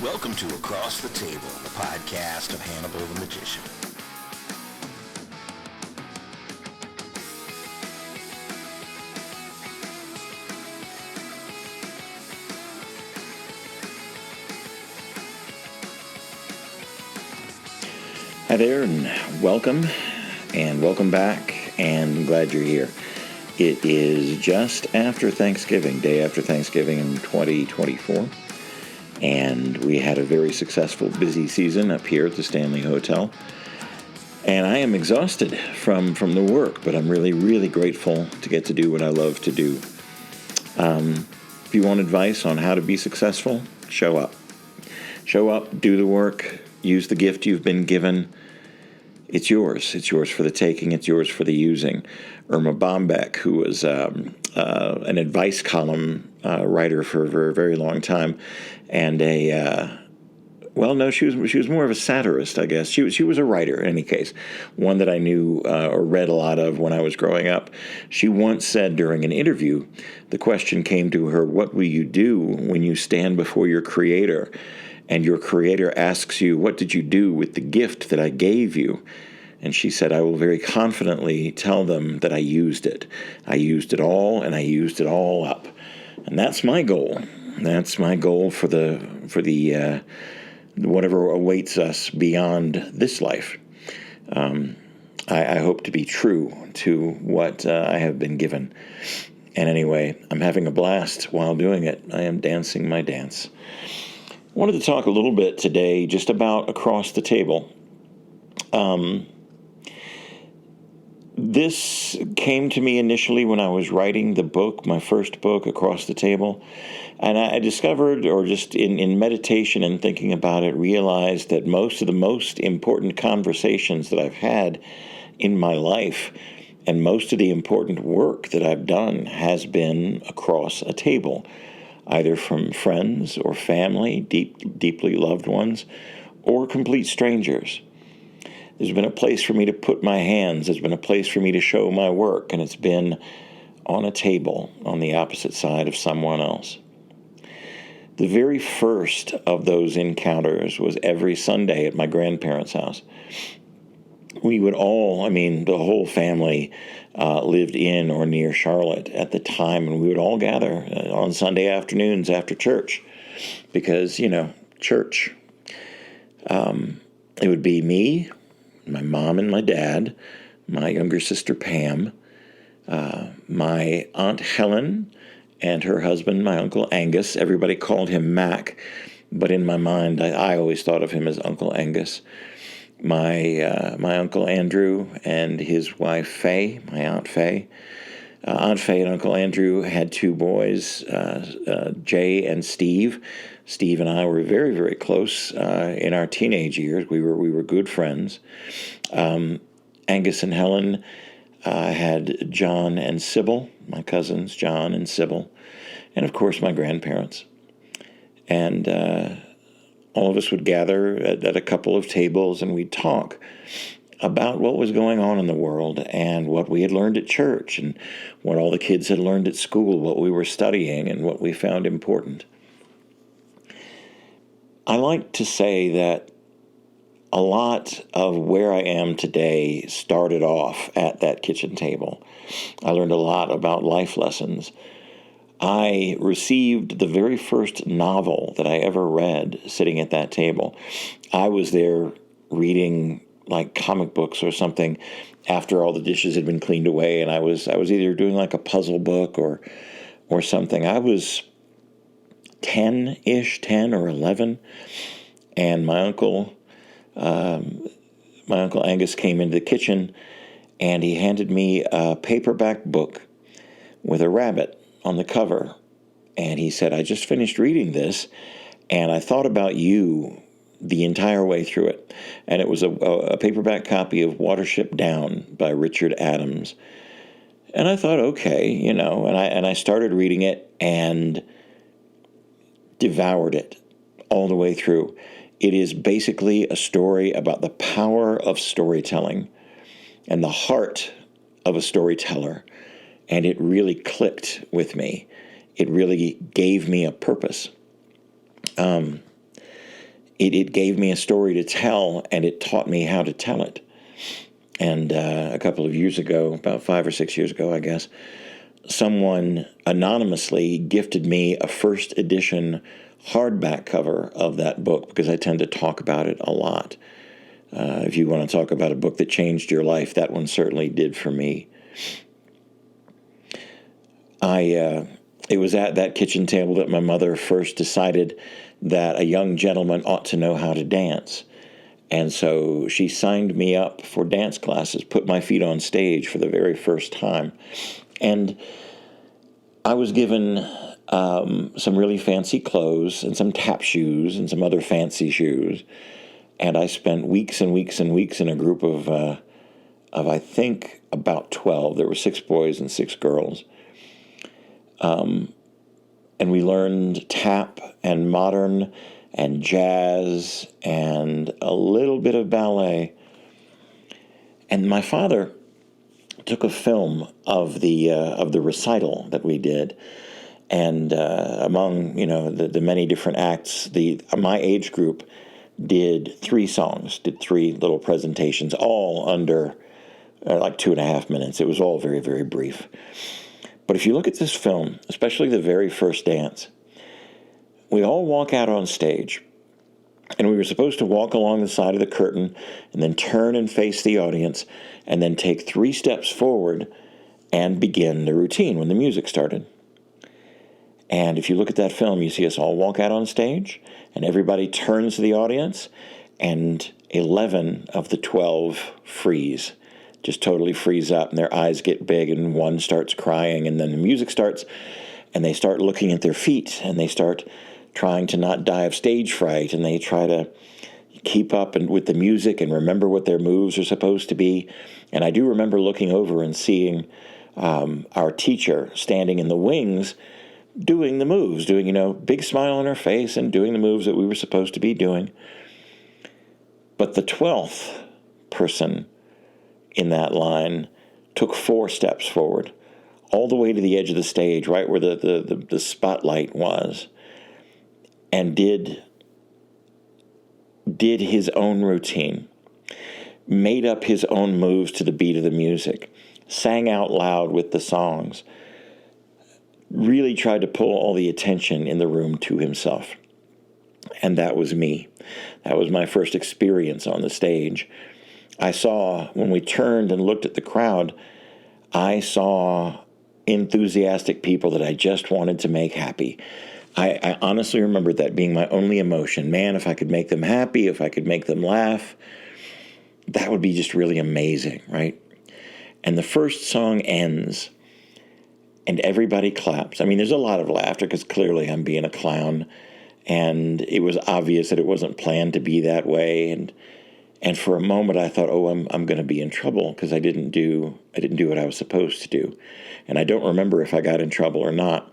Welcome to Across the Table, the podcast of Hannibal the Magician. Hi there, and welcome back, and I'm glad you're here. It is just after Thanksgiving, day after Thanksgiving in 2024, and we had a very successful, busy season up here at the Stanley Hotel, and I am exhausted from the work, but I'm really, really grateful to get to do what I love to do. If you want advice on how to be successful, show up. Show up, do the work, use the gift you've been given. It's yours. It's yours for the taking. It's yours for the using. Irma Bombeck, who was an advice column writer for a very long time, and she was more of a satirist, I guess. She was a writer, in any case, one that I knew or read a lot of when I was growing up. She once said during an interview, the question came to her, "What will you do when you stand before your Creator? And your Creator asks you, what did you do with the gift that I gave you?" And she said, "I will very confidently tell them that I used it. I used it all, and I used it all up." And that's my goal. That's my goal for the whatever awaits us beyond this life. I hope to be true to what I have been given. And anyway, I'm having a blast while doing it. I am dancing my dance. I wanted to talk a little bit today just about Across the Table. This came to me initially when I was writing the book, my first book, Across the Table. And I discovered, or just in meditation and thinking about it, realized that most of the most important conversations that I've had in my life and most of the important work that I've done has been across a table, either from friends or family, deeply loved ones, or complete strangers. There's been a place for me to put my hands. There's been a place for me to show my work, and it's been on a table on the opposite side of someone else. The very first of those encounters was every Sunday at my grandparents' house. We would all, the whole family lived in or near Charlotte at the time, and we would all gather on Sunday afternoons after church because, church. It would be me, my mom and my dad, my younger sister Pam, my Aunt Helen, and her husband, my Uncle Angus. Everybody called him Mac, but in my mind, I always thought of him as Uncle Angus. My Uncle Andrew and his wife Faye, my Aunt Faye. Aunt Faye and Uncle Andrew had two boys, Jay and Steve. Steve and I were very, very close in our teenage years. We were good friends. Angus and Helen had John and Sybil, my cousins, John and Sybil, and of course my grandparents. And all of us would gather at a couple of tables, and we'd talk about what was going on in the world and what we had learned at church and what all the kids had learned at school, what we were studying and what we found important. I like to say that a lot of where I am today started off at that kitchen table. I learned a lot about life lessons. I received the very first novel that I ever read sitting at that table. I was there reading like comic books or something after all the dishes had been cleaned away, and I was either doing like a puzzle book or something. I was 10 or 11, and my uncle Angus came into the kitchen, and he handed me a paperback book with a rabbit on the cover, and he said, "I just finished reading this, and I thought about you the entire way through it." And it was a paperback copy of Watership Down by Richard Adams. And I thought, okay, and I started reading it and devoured it all the way through. It is basically a story about the power of storytelling and the heart of a storyteller. And it really clicked with me. It really gave me a purpose. it gave me a story to tell, and it taught me how to tell it. And a couple of years ago, about 5 or 6 years ago, I guess, someone anonymously gifted me a first edition hardback cover of that book, because I tend to talk about it a lot. If you want to talk about a book that changed your life, that one certainly did for me. It was at that kitchen table that my mother first decided that a young gentleman ought to know how to dance. And so she signed me up for dance classes, put my feet on stage for the very first time. And I was given some really fancy clothes and some tap shoes and some other fancy shoes. And I spent weeks and weeks and weeks in a group of I think, about 12. There were 6 boys and 6 girls. And we learned tap and modern and jazz and a little bit of ballet. And my father took a film of the recital that we did, and among the many different acts, my age group did 3 songs, did 3 little presentations, all under like 2.5 minutes. It was all very, very brief. But if you look at this film, especially the very first dance, we all walk out on stage, and we were supposed to walk along the side of the curtain and then turn and face the audience and then take 3 steps forward and begin the routine when the music started. And if you look at that film, you see us all walk out on stage, and everybody turns to the audience, and 11 of the 12 freeze. Just totally freeze up, and their eyes get big, and one starts crying, and then the music starts, and they start looking at their feet, and they start trying to not die of stage fright, and they try to keep up with the music and remember what their moves are supposed to be. And I do remember looking over and seeing our teacher standing in the wings doing the moves, doing, big smile on her face and doing the moves that we were supposed to be doing. But the 12th person in that line took 4 steps forward, all the way to the edge of the stage, right where the spotlight was, and did his own routine, made up his own moves to the beat of the music, sang out loud with the songs, really tried to pull all the attention in the room to himself. And that was me. That was my first experience on the stage. I saw, when we turned and looked at the crowd, I saw enthusiastic people that I just wanted to make happy. I honestly remember that being my only emotion. Man, if I could make them happy, if I could make them laugh, that would be just really amazing, right? And the first song ends, and everybody claps. I mean, there's a lot of laughter because clearly I'm being a clown, and it was obvious that it wasn't planned to be that way. And for a moment, I thought, oh, I'm going to be in trouble because I didn't do what I was supposed to do. And I don't remember if I got in trouble or not.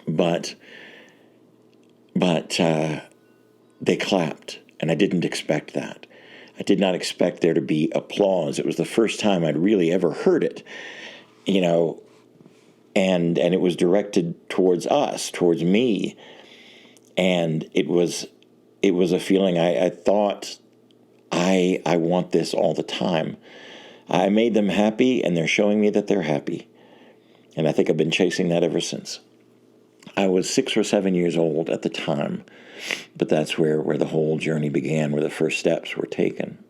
But they clapped, and I didn't expect that. I did not expect there to be applause. It was the first time I'd really ever heard it, and it was directed towards us, towards me, and it was a feeling I thought, I want this all the time. I made them happy, and they're showing me that they're happy, and I think I've been chasing that ever since. I was 6 or 7 years old at the time, but that's where the whole journey began, where the first steps were taken.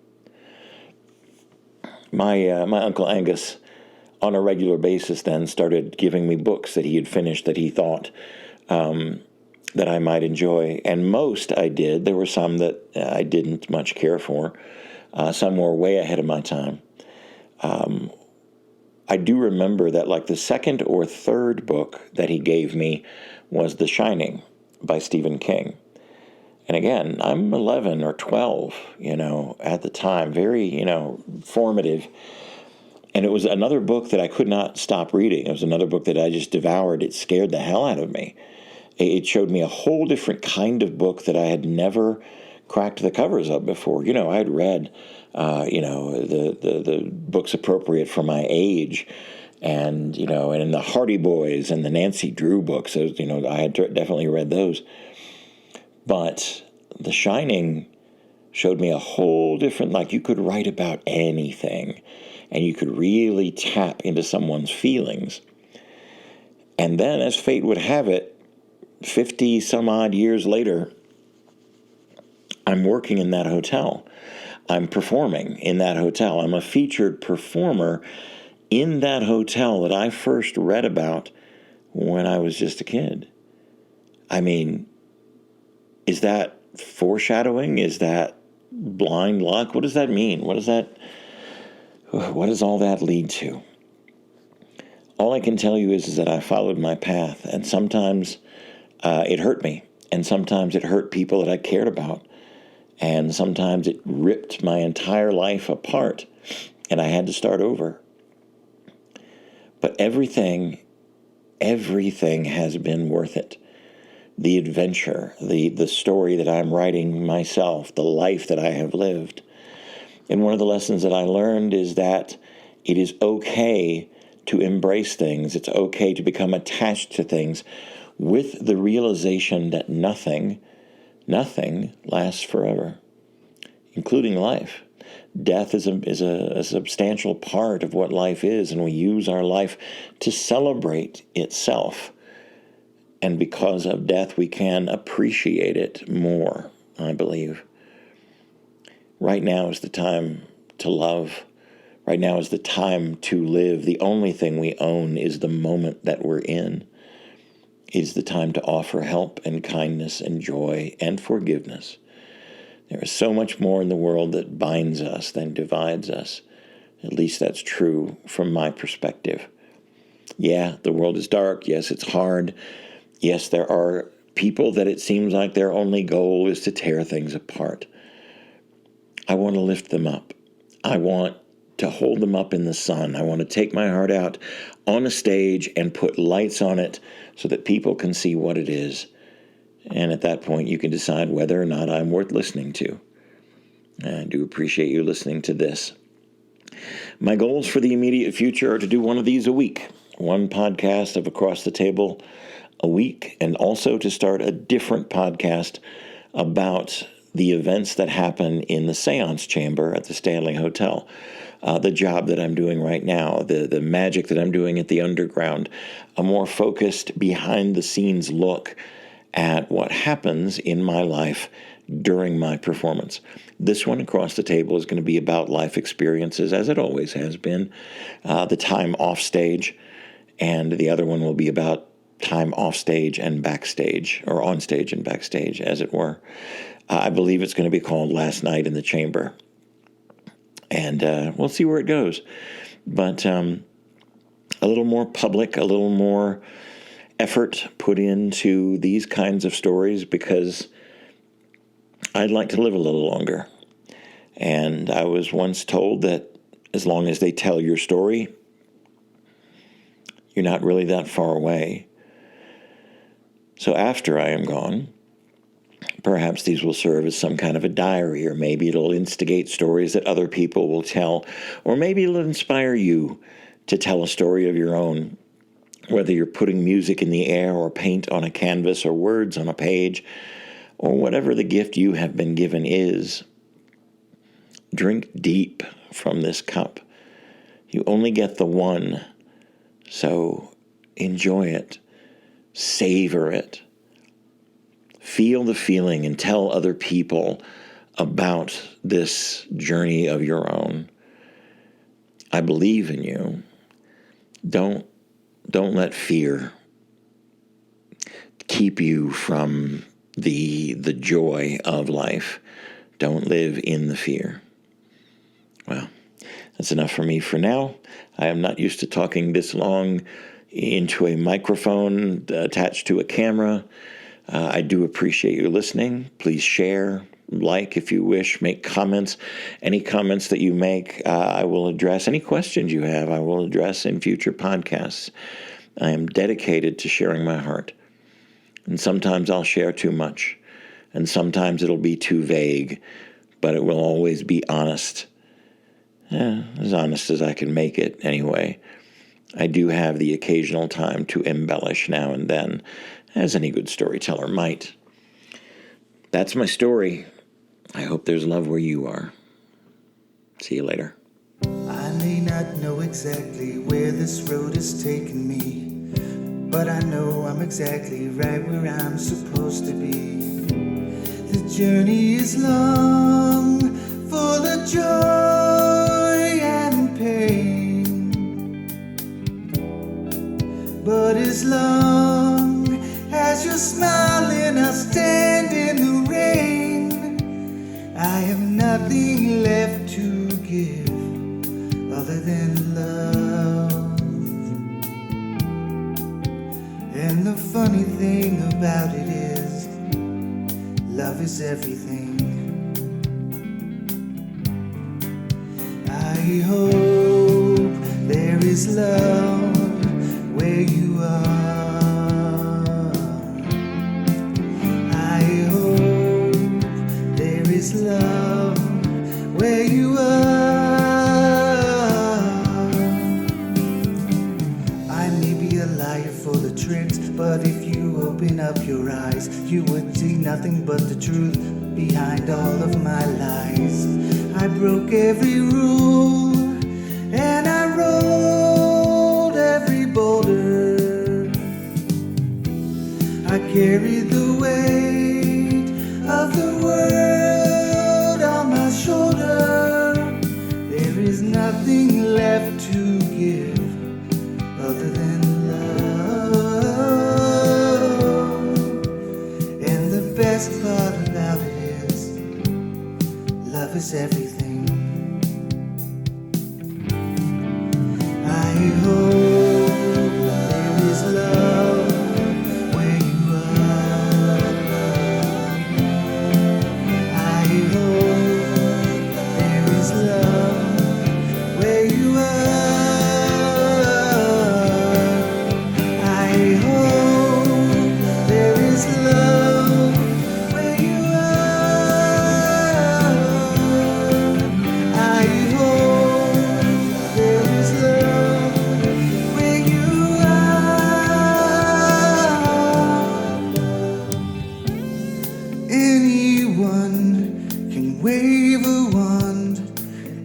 My Uncle Angus, on a regular basis then, started giving me books that he had finished that he thought that I might enjoy. And most I did. There were some that I didn't much care for. Some were way ahead of my time. I do remember that like the second or third book that he gave me was The Shining by Stephen King. And again, I'm 11 or 12, at the time, very, formative. And it was another book that I could not stop reading. It was another book that I just devoured. It scared the hell out of me. It showed me a whole different kind of book that I had never cracked the covers of before. I had read, the books appropriate for my age, and in the Hardy Boys and the Nancy Drew books, I had definitely read those. But The Shining showed me a whole different, like you could write about anything and you could really tap into someone's feelings. And then, as fate would have it, 50 some odd years later, I'm working in that hotel. I'm performing in that hotel. I'm a featured performer in that hotel that I first read about when I was just a kid. I mean, is that foreshadowing? Is that blind luck? What does that mean? What does all that lead to? All I can tell you is that I followed my path, and sometimes it hurt me, and sometimes it hurt people that I cared about, and sometimes it ripped my entire life apart, and I had to start over. But everything has been worth it. The adventure, the story that I'm writing myself, the life that I have lived. And one of the lessons that I learned is that it is okay to embrace things. It's okay to become attached to things with the realization that nothing lasts forever, including life. Death is a substantial part of what life is, and we use our life to celebrate itself. And because of death, we can appreciate it more, I believe. Right now is the time to love. Right now is the time to live. The only thing we own is the moment that we're in. It is the time to offer help and kindness and joy and forgiveness. There is so much more in the world that binds us than divides us. At least that's true from my perspective. Yeah, the world is dark. Yes, it's hard. Yes, there are people that it seems like their only goal is to tear things apart. I want to lift them up. I want to hold them up in the sun. I want to take my heart out on a stage and put lights on it so that people can see what it is. And at that point, you can decide whether or not I'm worth listening to. I do appreciate you listening to this. My goals for the immediate future are to do one of these a week. One podcast of Across the Table a week, and also to start a different podcast about the events that happen in the seance chamber at the Stanley Hotel. The job that I'm doing right now, the magic that I'm doing at the Underground, a more focused behind-the-scenes look at what happens in my life during my performance. This one, Across the Table, is going to be about life experiences, as it always has been, the time off stage, and the other one will be about time off stage and backstage, or on stage and backstage, as it were. I believe it's going to be called Last Night in the Chamber, and we'll see where it goes. But a little more public, a little more effort put into these kinds of stories, because I'd like to live a little longer. And I was once told that as long as they tell your story, you're not really that far away. So after I am gone, perhaps these will serve as some kind of a diary, or maybe it'll instigate stories that other people will tell, or maybe it'll inspire you to tell a story of your own. Whether you're putting music in the air or paint on a canvas or words on a page, or whatever the gift you have been given is, drink deep from this cup. You only get the one, so enjoy it, savor it, feel the feeling, and tell other people about this journey of your own. I believe in you. Don't let fear keep you from the joy of life. Don't live in the fear. Well, that's enough for me for now. I am not used to talking this long into a microphone attached to a camera. I do appreciate you listening. Please share, like if you wish, make comments. Any comments that you make, I will address. Any questions you have, I will address in future podcasts. I am dedicated to sharing my heart. And sometimes I'll share too much, and sometimes it'll be too vague, but it will always be honest. As honest as I can make it, anyway. I do have the occasional time to embellish now and then, as any good storyteller might. That's my story. I hope there's love where you are. See you later. I may not know exactly where this road is taking me, but I know I'm exactly right where I'm supposed to be. The journey is long, full of joy and pain, but as long as you're smiling, I'll stand in the rain. I have nothing left to give other than love. And the funny thing about it is, love is everything. I hope there is love where you are. I hope there is love where you are. I may be a liar full of tricks, but if you open up your eyes, you would see nothing but the truth behind all of my lies. I broke every rule and I rolled every boulder. I carried the weight of the world on my shoulder. There is nothing left to give other than love. And the best part about it is, love is everything. I hope there is love where you are. I hope there is love where you are. I hope there is love where you are. I hope there is love where you are. Anyone can wave a wand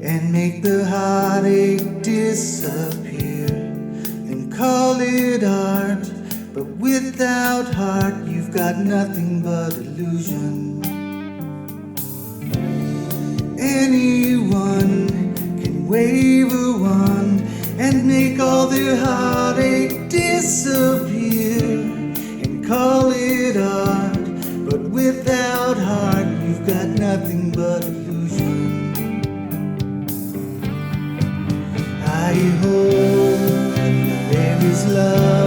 and make the heartache disappear, then call it art. But without heart, you've got nothing but illusion. Anyone can wave a wand and make all their heartache disappear and call it art. But without heart, you've got nothing but illusion. I hope there is love